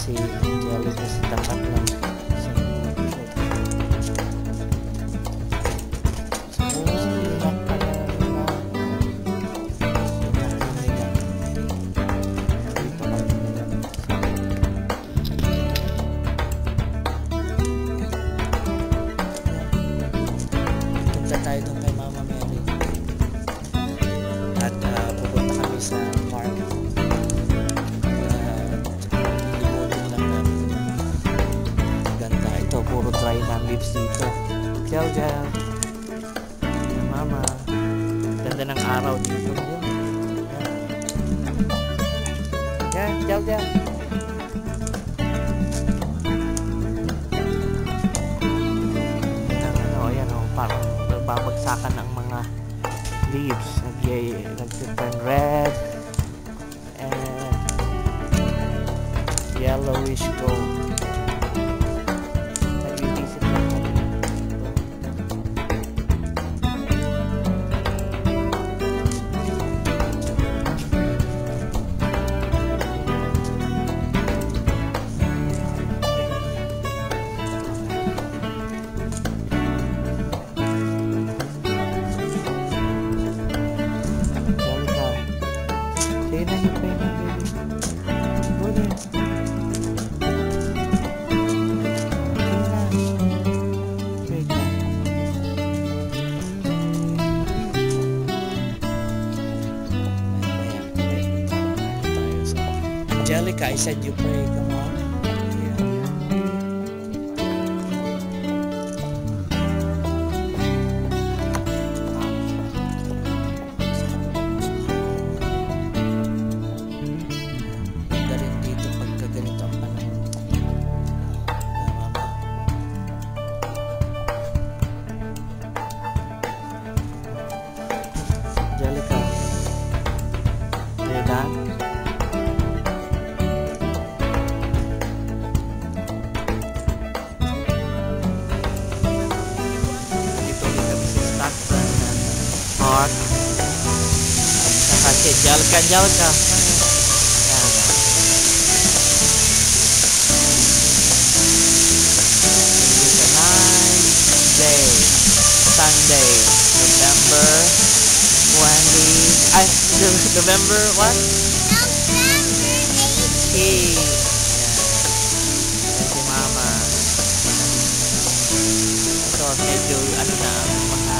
si Angelica sa tapat lang. Tayo doon kay Mama Mary at pupunta kami sa park. Limutin lang namin. Ganda ito, puro dry na leaves dito. Ciao ciao Mama, ganda ng araw dito ngayon. Yan, ciao ciao. Parang babagsakan ng mga leaves, nag-turn red and yellowish gold. Nag-iisip lang kami. Angelica, I said you pray, come on. Angelica, are you done? Park at saka si Angelica. Yan. It's a nice day, Sunday, November 20. November what? November 18. Yan. Yan si Mama. Ito, medyo ano na mga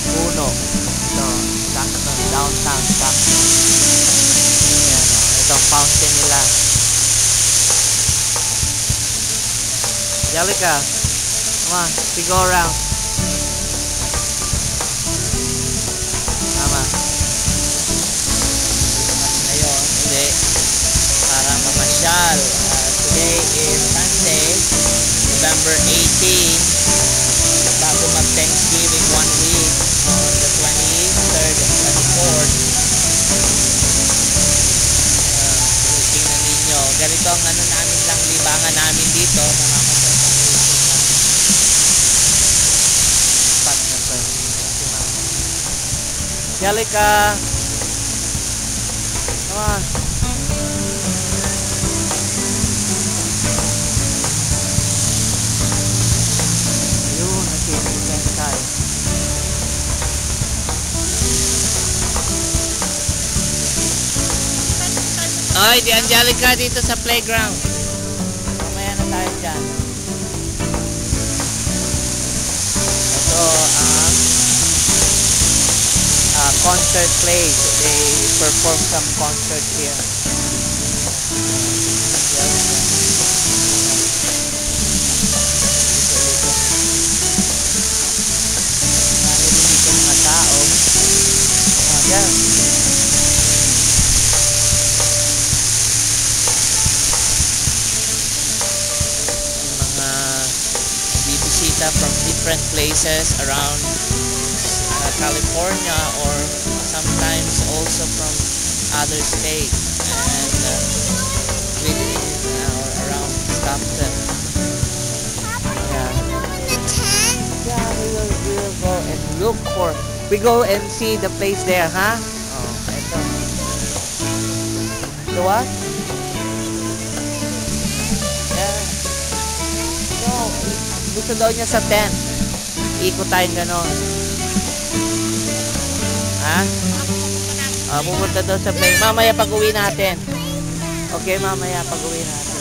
puno. Ito, downtown Stockton. Yan, ito ang fountain nila. Angelica, come on, we go around. Mama. Ngayon, ulit para mamasyal. Today is Sunday, November 18. Bago mag-Thanksgiving 1 week on the 23rd and 24th. Tingnan ninyo, ganito ang ano namin lang, libangan namin dito. Angelica, come on. Ayun, nakikinig tayo. Ay, di Angelica dito sa playground. Mamaya na tayo dyan. Ito ang concert place. They perform some concert here. Dito mga tao. Yan. Bibisita from different places around California or sometimes also from other states and villages or around Stockton. Yeah, we will go and look for. We go and see the place there, huh? Oh, ito. Maluwas? Yan. No, gusto daw niya sa tent. Ikot tayong ganon. Ha? Pupunta daw sa plane. Mamaya pag uwi natin. Okay, mamaya pag uwi natin.